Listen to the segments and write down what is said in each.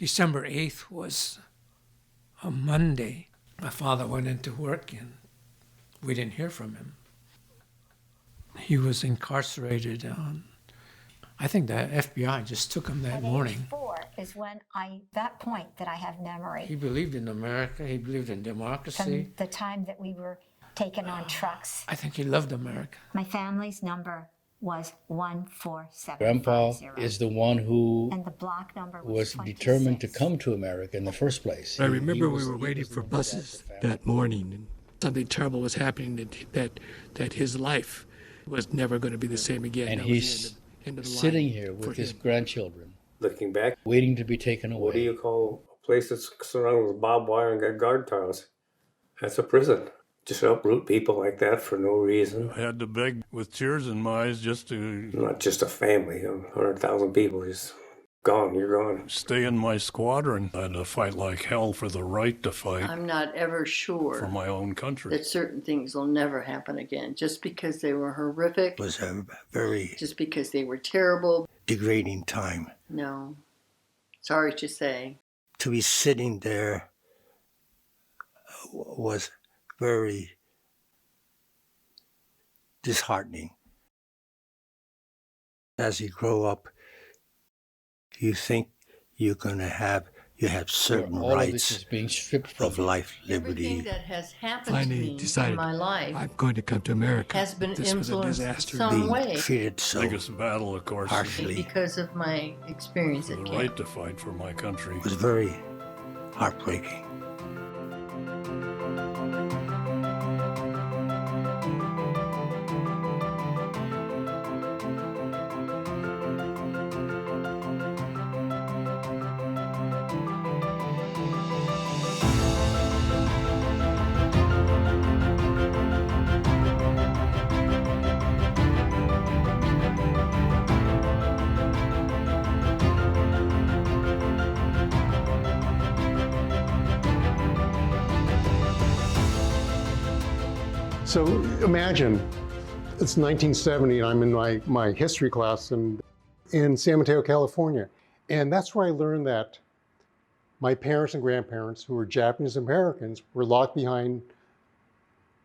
December 8th was a Monday. My father went into work and we didn't hear from him. He was incarcerated on, I think the FBI just took him that morning. Age 4 is when that point that I have memory. He believed in America, he believed in democracy. From the time that we were taken on trucks. I think he loved America. My family's number was 14750. Grandpa is the one who and the block number was 26. determined to come to America in the first place. I remember we were waiting for buses that morning, and something terrible was happening, that his life was never going to be the same again. And That he's was the end of the sitting line here for with his him. grandchildren, Looking back, waiting to be taken away. what do you call a place that's surrounded with barbed wire and got guard towers? That's a prison. Just uproot people like that for no reason. I had to beg with tears in my eyes just to Not just a family, 100,000 people just gone, you're gone. stay in my squadron. I had to fight like hell for the right to fight I'm not ever for sure my own country. that certain things will never happen again. Just because they were horrific, It was a very just because they were terrible. degrading time. No. Sorry to say. To be sitting there was very disheartening. As you grow up, you think you have certain All of this rights is being stripped from of life, Everything liberty. that has happened Finally to me decided in my life I'm going to come to America. has been This was a influenced disaster. some Being way treated so Biggest battle, of course, is harshly because of my experience for at the camp. right to fight for my country. was very heartbreaking. So imagine, it's 1970 and I'm in my history class in San Mateo, California. And that's where I learned that my parents and grandparents, who were Japanese Americans, were locked behind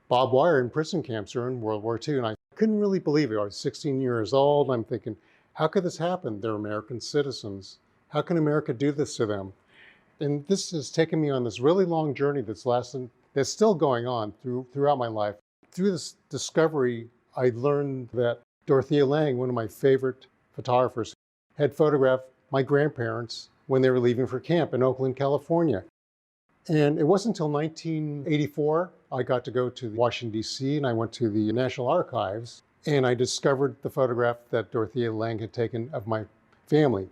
barbed wire in prison camps during World War II. And I couldn't really believe it. I was 16 years old. I'm thinking, how could this happen? They're American citizens. How can America do this to them? And this has taken me on this really long journey that's still going on throughout my life. Through this discovery, I learned that Dorothea Lange, one of my favorite photographers, had photographed my grandparents when they were leaving for camp in Oakland, California. And it wasn't until 1984 I got to go to Washington, D.C., and I went to the National Archives, and I discovered the photograph that Dorothea Lange had taken of my family.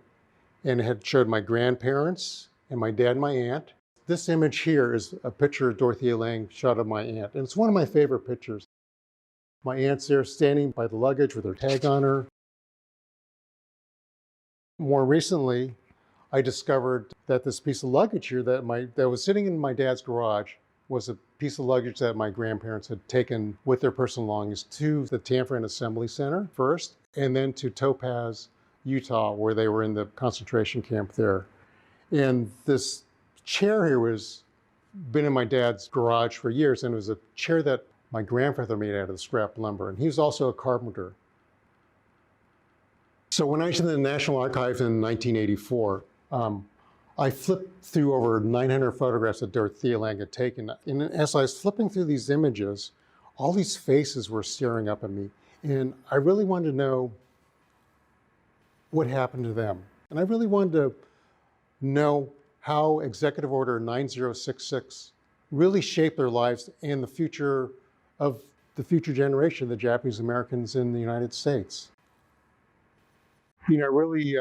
And it had showed my grandparents and my dad and my aunt. This image here is a picture of Dorothea Lange shot of my aunt, and it's one of my favorite pictures. My aunt's there standing by the luggage with her tag on her. More recently, I discovered that this piece of luggage here that was sitting in my dad's garage was a piece of luggage that my grandparents had taken with their personal belongings to the Tanforan Assembly Center first, and then to Topaz, Utah, where they were in the concentration camp there. And this chair here was been in my dad's garage for years, and it was a chair that my grandfather made out of scrap lumber, and he was also a carpenter. So when I was in the National Archives in 1984, I flipped through over 900 photographs that Dorothea Lange had taken. And as I was flipping through these images, all these faces were staring up at me, and I really wanted to know what happened to them. And I really wanted to know how Executive Order 9066 really shaped their lives and the future of the future generation, the Japanese Americans in the United States. You know, I really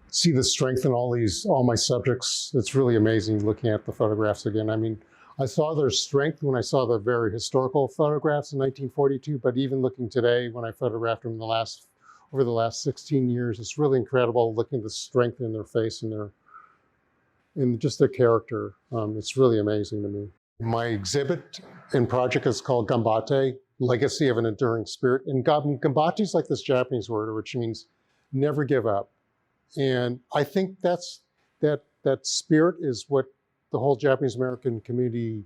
see the strength in all my subjects. It's really amazing looking at the photographs again. I mean, I saw their strength when I saw the very historical photographs in 1942, but even looking today when I photographed them over the last 16 years, it's really incredible looking at the strength in their face and just their character. It's really amazing to me. My exhibit and project is called Gambatte, Legacy of an Enduring Spirit. And Gambatte is like this Japanese word, which means never give up. And I think that That spirit is what the whole Japanese American community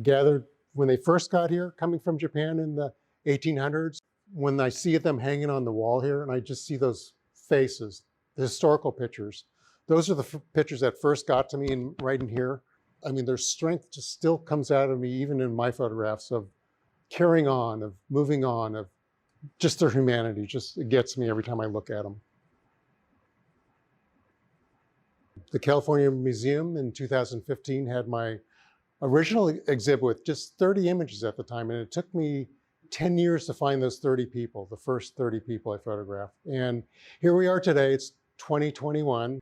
gathered when they first got here, coming from Japan in the 1800s. When I see them hanging on the wall here, and I just see those faces, the historical pictures, those are the pictures that first got to me and right in here. I mean, their strength just still comes out of me, even in my photographs, of carrying on, of moving on, of just their humanity. Just, it gets me every time I look at them. The California Museum in 2015 had my original exhibit with just 30 images at the time, and it took me 10 years to find those 30 people, the first 30 people I photographed. And here we are today, it's 2021,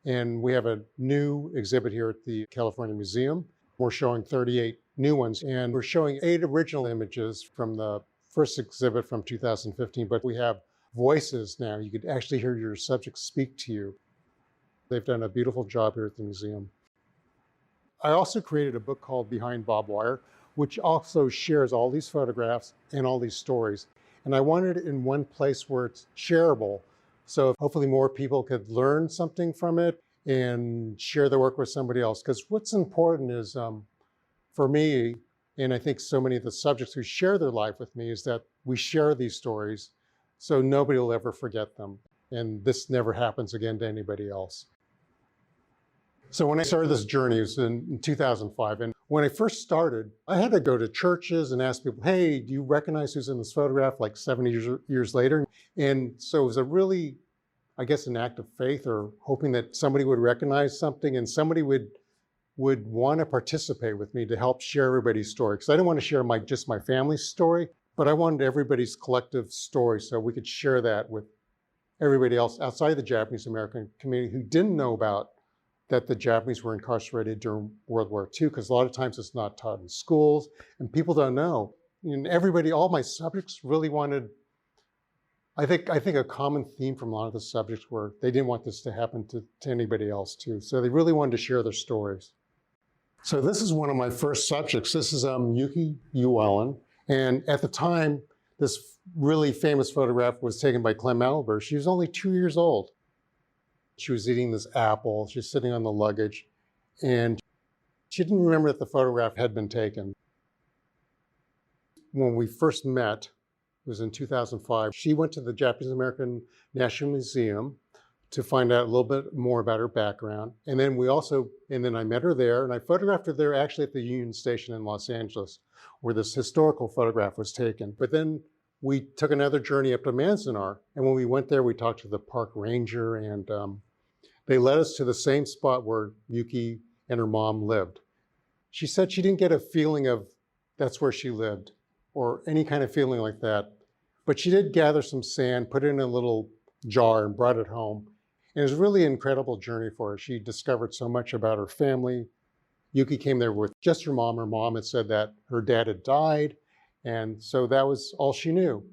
and we have a new exhibit here at the California Museum. We're showing 38 new ones, and we're showing 8 original images from the first exhibit from 2015, but we have voices now. You could actually hear your subjects speak to you. They've done a beautiful job here at the museum. I also created a book called Behind Barbed Wire, which also shares all these photographs and all these stories. And I wanted it in one place where it's shareable, so hopefully more people could learn something from it and share their work with somebody else. Because what's important is, for me, and I think so many of the subjects who share their life with me, is that we share these stories so nobody will ever forget them. And this never happens again to anybody else. So when I started this journey, it was in 2005. And when I first started, I had to go to churches and ask people, hey, do you recognize who's in this photograph like 70 years later? And so it was a really, I guess, an act of faith, or hoping that somebody would recognize something and somebody would want to participate with me to help share everybody's story. Because I didn't want to share just my family's story, but I wanted everybody's collective story so we could share that with everybody else outside the Japanese American community who didn't know about that the Japanese were incarcerated during World War II, because a lot of times it's not taught in schools and people don't know. And everybody, all my subjects really wanted, I think a common theme from a lot of the subjects were they didn't want this to happen to anybody else too. So they really wanted to share their stories. So this is one of my first subjects. This is Yuki Yuellen. And at the time, this really famous photograph was taken by Clem Albert. She was only 2 years old. She was eating this apple. She was sitting on the luggage, and she didn't remember that the photograph had been taken. When we first met, it was in 2005, she went to the Japanese American National Museum to find out a little bit more about her background. And then I met her there, and I photographed her there actually at the Union Station in Los Angeles, where this historical photograph was taken. But then we took another journey up to Manzanar, and when we went there, we talked to the park ranger, and they led us to the same spot where Yuki and her mom lived. She said she didn't get a feeling of that's where she lived, or any kind of feeling like that. But she did gather some sand, put it in a little jar, and brought it home. And it was really an incredible journey for her. She discovered so much about her family. Yuki came there with just her mom. Her mom had said that her dad had died, and so that was all she knew.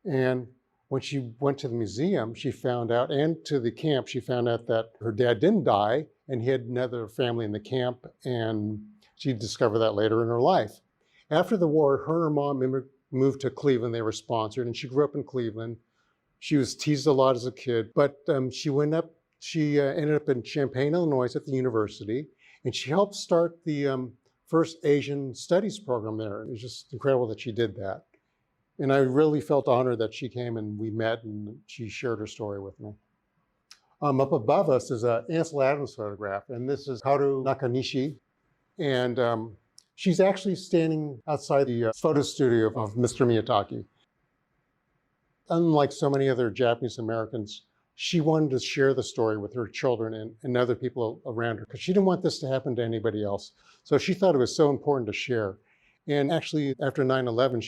And when she went to the museum, she found out, and to the camp, she found out that her dad didn't die, and he had another family in the camp, and she discovered that later in her life. After the war, her and her mom moved to Cleveland. They were sponsored, and she grew up in Cleveland. She was teased a lot as a kid, but she ended up in Champaign, Illinois at the university, and she helped start the first Asian studies program there. It was just incredible that she did that. And I really felt honored that she came and we met and she shared her story with me. Up above us is an Ansel Adams photograph, and this is Haru Nakanishi. And she's actually standing outside the photo studio of Mr. Miyazaki. Unlike so many other Japanese Americans, she wanted to share the story with her children and other people around her, because she didn't want this to happen to anybody else. So she thought it was so important to share. And actually, after 9/11,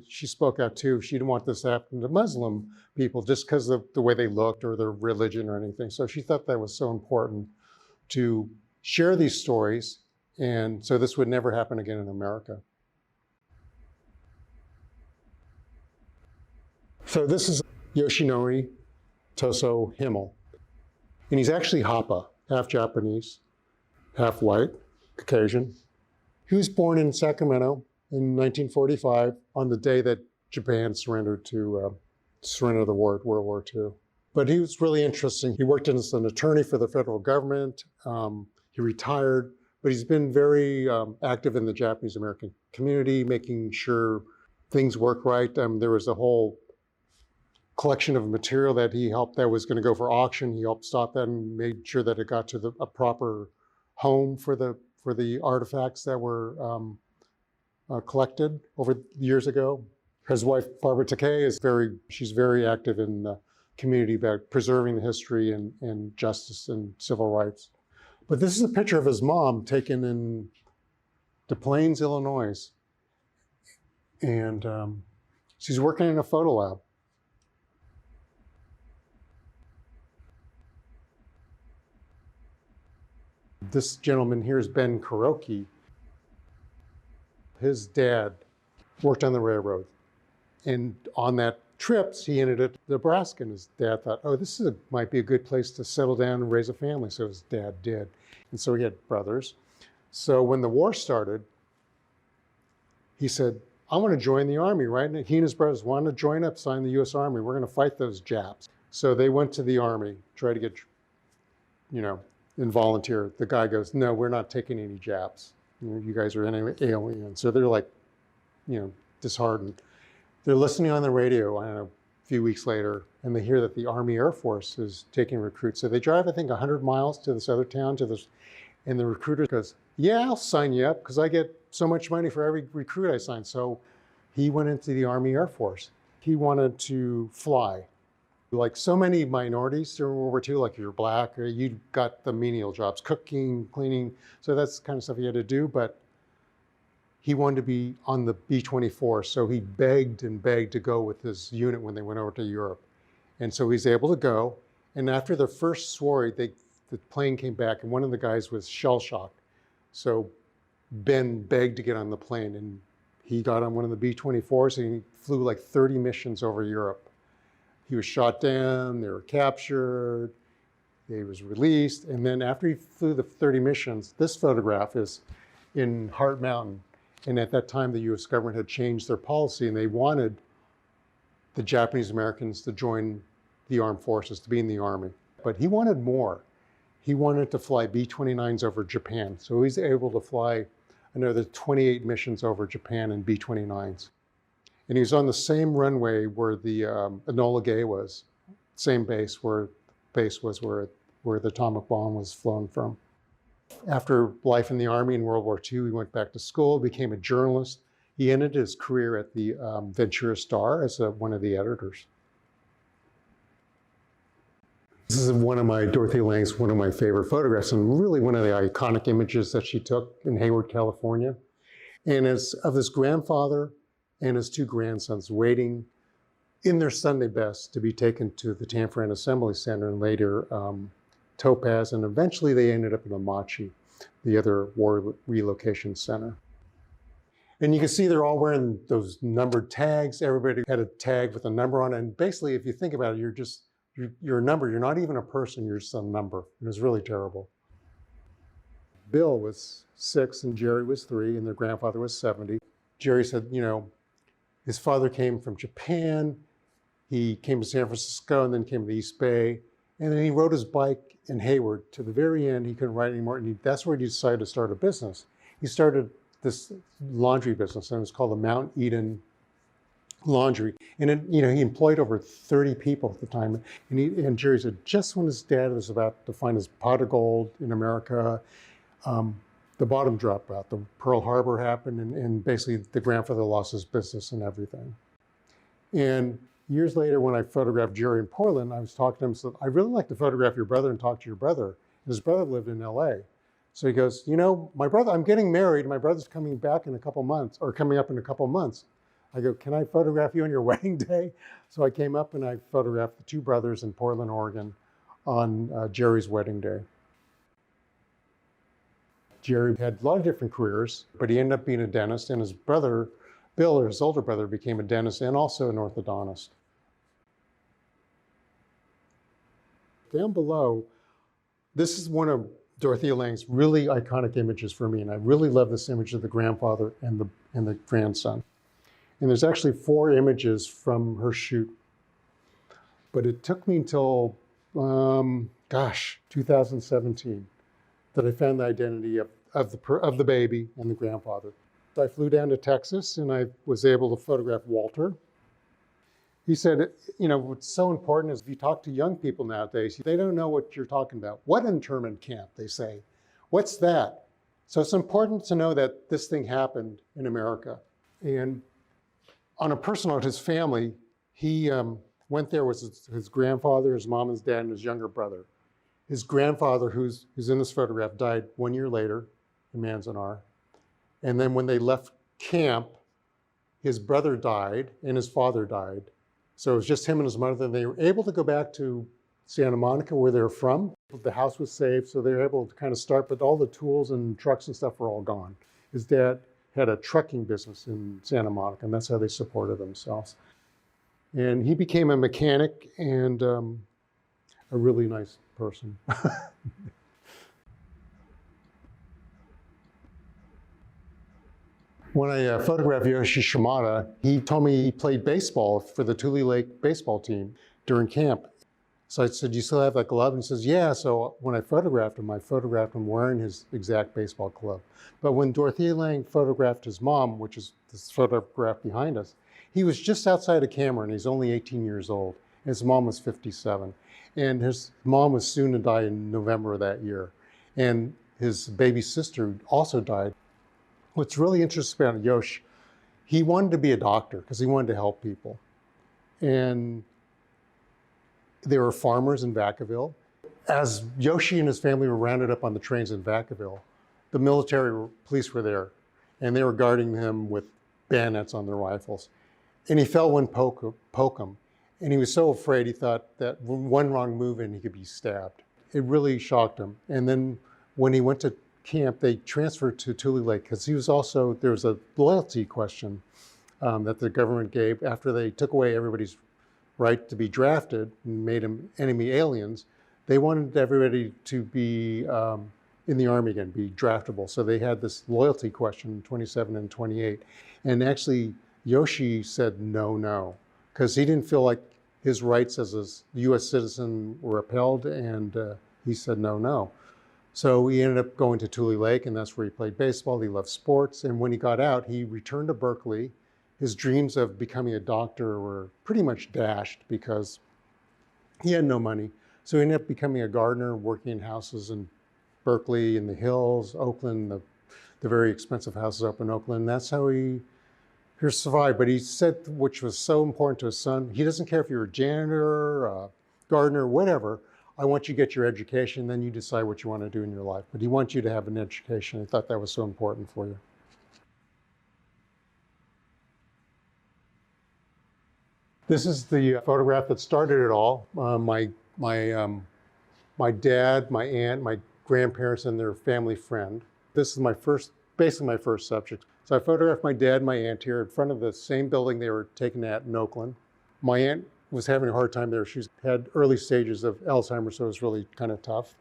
she spoke out too. She didn't want this to happen to Muslim people just because of the way they looked or their religion or anything. So she thought that was so important to share these stories, and so this would never happen again in America. So this is Yoshinori Toso Himmel. And he's actually Hapa, half Japanese, half white, Caucasian. He was born in Sacramento in 1945 on the day that Japan surrendered the war, World War II. But he was really interesting. He worked as an attorney for the federal government. He retired, but he's been very active in the Japanese American community, making sure things work right. There was a whole collection of material that he helped that was going to go for auction. He helped stop that and made sure that it got to a proper home for the artifacts that were collected over years ago. His wife, Barbara Takei, she's very active in the community about preserving the history and justice and civil rights. But this is a picture of his mom taken in Des Plaines, Illinois. And she's working in a photo lab. This gentleman here is Ben Kuroki. His dad worked on the railroad. And on that trips, he ended at Nebraska, and his dad thought, oh, might be a good place to settle down and raise a family. So his dad did. And so he had brothers. So when the war started, he said, I want to join the Army, right? And he and his brothers wanted to join up, sign the U.S. Army. We're going to fight those Japs. So they went to the Army, tried to get, and volunteer. The guy goes, no, we're not taking any Japs. You guys are aliens. So they're like, disheartened. They're listening on the radio, I don't know, a few weeks later, and they hear that the Army Air Force is taking recruits. So they drive, I think, 100 miles to this other town, and the recruiter goes, yeah, I'll sign you up because I get so much money for every recruit I sign. So he went into the Army Air Force. He wanted to fly. Like so many minorities during World War II, like if you're black, or you got the menial jobs, cooking, cleaning. So that's the kind of stuff he had to do. But he wanted to be on the B-24, so he begged and begged to go with his unit when they went over to Europe. And so he's able to go. And after the first soiree, the plane came back, and one of the guys was shell-shocked. So Ben begged to get on the plane, and he got on one of the B-24s, and he flew like 30 missions over Europe. He was shot down, they were captured, he was released, and then after he flew the 30 missions, this photograph is in Heart Mountain. And at that time, the US government had changed their policy, and they wanted the Japanese Americans to join the armed forces, to be in the Army. But he wanted more. He wanted to fly B-29s over Japan. So he's able to fly another 28 missions over Japan in B-29s. And he was on the same runway where the Enola Gay was, same base where the atomic bomb was flown from. After life in the Army in World War II, he went back to school, became a journalist. He ended his career at the Ventura Star as one of the editors. This is one of my favorite photographs, and really one of the iconic images that she took in Hayward, California. And it's of his grandfather and his two grandsons waiting in their Sunday best to be taken to the Tanforan Assembly Center and later Topaz, and eventually they ended up in Amachi, the other war relocation center. And you can see they're all wearing those numbered tags. Everybody had a tag with a number on it. And basically, if you think about it, you're a number. You're not even a person, you're just a number. It was really terrible. Bill was 6 and Jerry was 3 and their grandfather was 70. Jerry said, his father came from Japan. He came to San Francisco and then came to the East Bay. And then he rode his bike in Hayward to the very end. He couldn't ride anymore. And that's where he decided to start a business. He started this laundry business, and it was called the Mount Eden Laundry. And he employed over 30 people at the time. And Jerry said, just when his dad was about to find his pot of gold in America, the bottom dropped out. The Pearl Harbor happened, and basically the grandfather lost his business and everything. And years later, when I photographed Jerry in Portland, I was talking to him and said, I'd really like to photograph your brother and talk to your brother. And his brother lived in LA. So he goes, my brother, I'm getting married. My brother's coming back in a couple months, or coming up in a couple months. I go, can I photograph you on your wedding day? So I came up and I photographed the two brothers in Portland, Oregon on Jerry's wedding day. Jerry had a lot of different careers, but he ended up being a dentist, and his brother, Bill, or his older brother, became a dentist and also an orthodontist. Down below, this is one of Dorothea Lange's really iconic images for me, and I really love this image of the grandfather and the grandson. And there's actually 4 images from her shoot, but it took me until, 2017 that I found the identity of the baby and the grandfather. So I flew down to Texas and I was able to photograph Walter. He said, you know, what's so important is if you talk to young people nowadays, they don't know what you're talking about. What internment camp, they say. What's that? So it's important to know that this thing happened in America. And on a personal note, his family, he went there with his grandfather, his mom, his dad, and his younger brother. His grandfather, who's in this photograph, died 1 year later in Manzanar. And then when they left camp, his brother died and his father died. So it was just him and his mother. And they were able to go back to Santa Monica, where they're from. The house was saved, so they were able to kind of start, but all the tools and trucks and stuff were all gone. His dad had a trucking business in Santa Monica, and that's how they supported themselves. And he became a mechanic and a really nice person. When I photographed Yoshi Shimada, he told me he played baseball for the Tule Lake baseball team during camp. So I said, "You still have that glove?" And he says, "Yeah." So when I photographed him wearing his exact baseball glove. But when Dorothea Lange photographed his mom, which is this photograph behind us, he was just outside of Cameron. He's only 18 years old. His mom was 57. And his mom was soon to die in November of that year. And his baby sister also died. What's really interesting about Yosh, he wanted to be a doctor because he wanted to help people. And they were farmers in Vacaville. As Yoshi and his family were rounded up on the trains in Vacaville, the military police were there, and they were guarding him with bayonets on their rifles. And he felt one poke him, and he was so afraid he thought that one wrong move and he could be stabbed. It really shocked him. And then when he went to camp, they transferred to Tule Lake because there was a loyalty question that the government gave after they took away everybody's right to be drafted and made them enemy aliens. They wanted everybody to be in the Army again, be draftable. So they had this loyalty question in 27 and 28. And actually, Yoshi said no, because he didn't feel like his rights as a U.S. citizen were upheld, and he said no. So he ended up going to Tule Lake, and that's where he played baseball. He loved sports. And when he got out, he returned to Berkeley. His dreams of becoming a doctor were pretty much dashed because he had no money. So he ended up becoming a gardener, working in houses in Berkeley, in the hills, Oakland, the very expensive houses up in Oakland. That's how he survived. But he said, which was so important to his son, he doesn't care if you're a janitor, a gardener, whatever. I want you to get your education, then you decide what you want to do in your life. But he wants you to have an education. I thought that was so important for you. This is the photograph that started it all. My dad, my aunt, my grandparents, and their family friend. This is basically my first subject. So I photographed my dad and my aunt here in front of the same building they were taken at in Oakland. My aunt was having a hard time there. She's had early stages of Alzheimer's, so it was really kind of tough.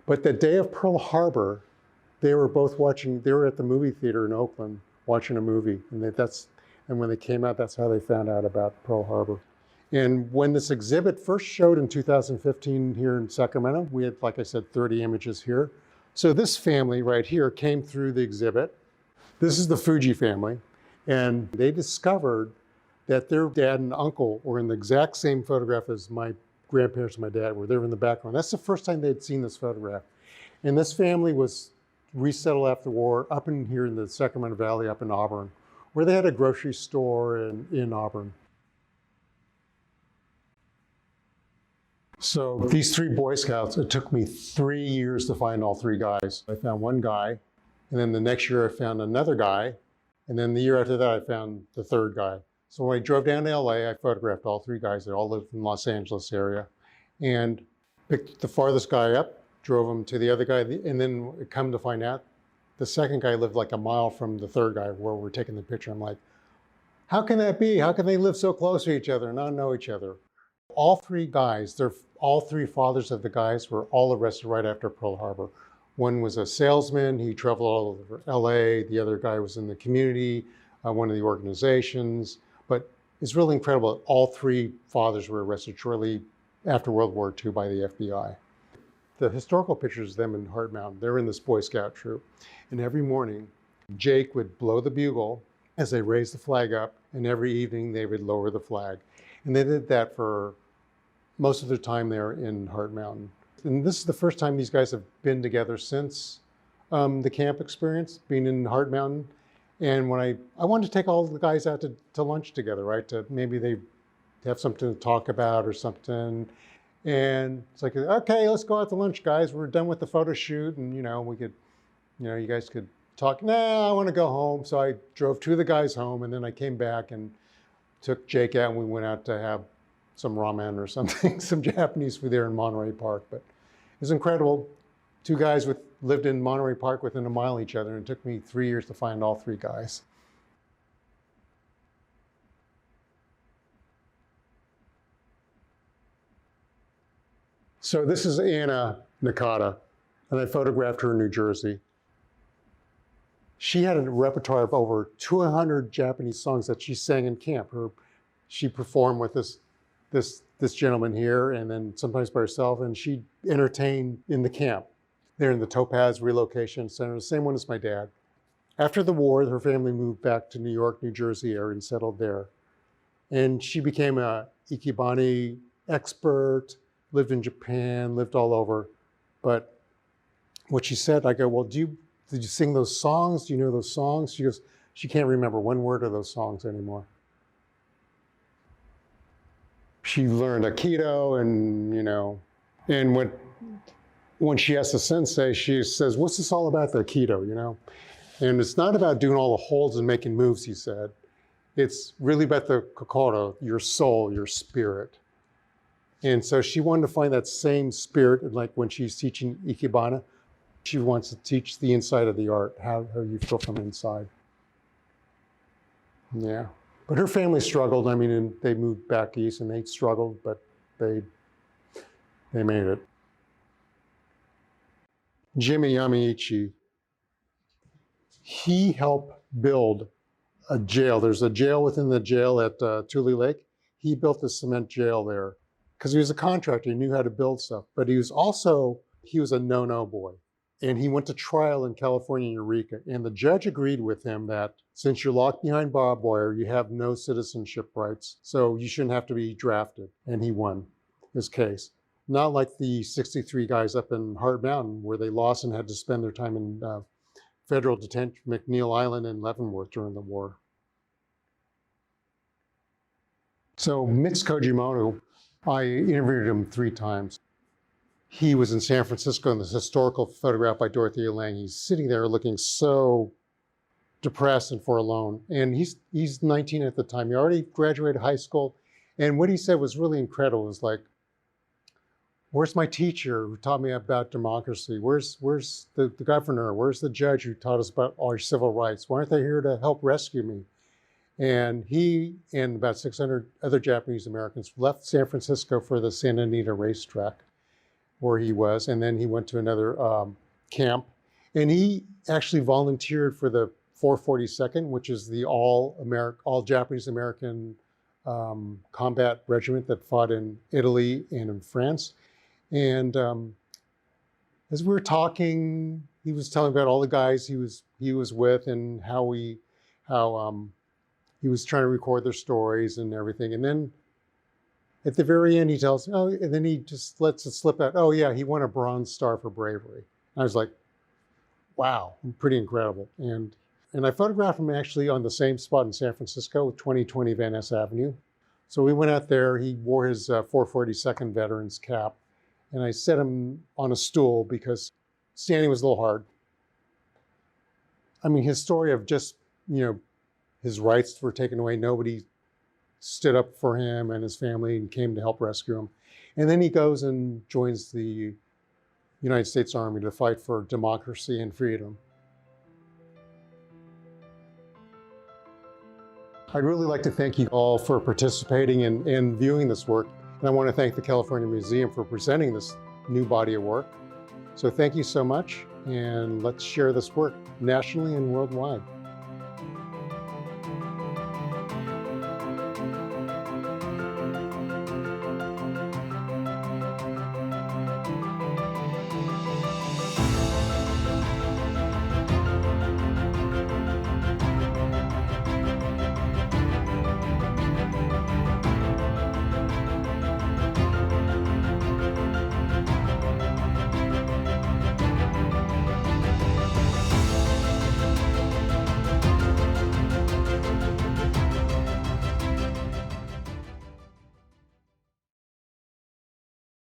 But the day of Pearl Harbor, they were at the movie theater in Oakland watching a movie. And when they came out, that's how they found out about Pearl Harbor. And when this exhibit first showed in 2015 here in Sacramento, we had, like I said, 30 images here. So this family right here came through the exhibit. This is the Fuji family. And they discovered that their dad and uncle were in the exact same photograph as my grandparents and my dad were. They were in the background. That's the first time they'd seen this photograph. And this family was resettled after the war up in here in the Sacramento Valley, up in Auburn, where they had a grocery store in Auburn. So these 3 Boy Scouts, it took me 3 years to find all 3 guys. I found one guy, and then the next year I found another guy, and then the year after that I found the 3rd guy. So when I drove down to LA, I photographed all 3 guys. They all lived in the Los Angeles area, and picked the farthest guy up, drove him to the other guy, and then come to find out, the second guy lived like a mile from the 3rd guy where we're taking the picture. I'm like, how can that be? How can they live so close to each other and not know each other? All 3 guys, all 3 fathers of the guys were all arrested right after Pearl Harbor. One was a salesman. He traveled all over LA. The other guy was in the community, one of the organizations. But it's really incredible that all 3 fathers were arrested shortly after World War II by the FBI. the historical pictures of them in Hart Mountain. They're in this Boy Scout troop. And every morning, Jake would blow the bugle as they raised the flag up, and every evening they would lower the flag. And they did that for most of their time there in Hart Mountain. And this is the first time these guys have been together since the camp experience, being in Hart Mountain. And when I wanted to take all the guys out to lunch together, right? To maybe they have something to talk about or something. And it's like, okay, let's go out to lunch, guys. We're done with the photo shoot, and we could, you guys could talk. Nah, I want to go home. So I drove two of the guys home, and then I came back and took Jake out, and we went out to have some ramen or something, some Japanese food there in Monterey Park. But it was incredible. Two guys lived in Monterey Park within a mile of each other, and it took me 3 years to find all three guys. So this is Anna Nakata, and I photographed her in New Jersey. She had a repertoire of over 200 Japanese songs that she sang in camp. She performed with this gentleman here, and then sometimes by herself, and she entertained in the camp. They're in the Topaz Relocation Center, the same one as my dad. After the war, her family moved back to New York, New Jersey area and settled there. And she became a ikebana expert, lived in Japan, lived all over. But what she said, I go, well, did you sing those songs? Do you know those songs? She goes, she can't remember one word of those songs anymore. She learned Aikido and when she asks the sensei, she says, what's this all about, the Aikido, And it's not about doing all the holds and making moves, he said. It's really about the kokoro, your soul, your spirit. And so she wanted to find that same spirit, like when she's teaching ikebana, she wants to teach the inside of the art, how you feel from inside. Yeah. But her family struggled. And they moved back east and they struggled, but they made it. Jimmy Yamaichi, he helped build a jail. There's a jail within the jail at Tule Lake. He built a cement jail there because he was a contractor. He knew how to build stuff, but he was a no-no boy. And he went to trial in California, Eureka. And the judge agreed with him that since you're locked behind barbed wire, you have no citizenship rights. So you shouldn't have to be drafted. And he won his case. Not like the 63 guys up in Hart Mountain where they lost and had to spend their time in federal detention, McNeil Island and Leavenworth during the war. So Mix Kojimoto, I interviewed him 3 times. He was in San Francisco in this historical photograph by Dorothea Lange. He's sitting there looking so depressed and forlorn. And he's 19 at the time. He already graduated high school. And what he said was really incredible. It was like, where's my teacher who taught me about democracy? Where's the governor? Where's the judge who taught us about our civil rights? Why aren't they here to help rescue me? And he and about 600 other Japanese Americans left San Francisco for the Santa Anita racetrack where he was. And then he went to another camp. And he actually volunteered for the 442nd, which is the all Japanese American combat regiment that fought in Italy and in France. And as we were talking, he was telling about all the guys he was with and how he was trying to record their stories and everything. And then at the very end, he tells, and then he just lets it slip out. Oh yeah, he won a Bronze Star for bravery. And I was like, wow, pretty incredible. And I photographed him actually on the same spot in San Francisco, 2020 Van Ness Avenue. So we went out there. He wore his 442nd veteran's cap. And I set him on a stool because standing was a little hard. His story of just, his rights were taken away. Nobody stood up for him and his family and came to help rescue him. And then he goes and joins the United States Army to fight for democracy and freedom. I'd really like to thank you all for participating and viewing this work. And I want to thank the California Museum for presenting this new body of work. So thank you so much, and let's share this work nationally and worldwide.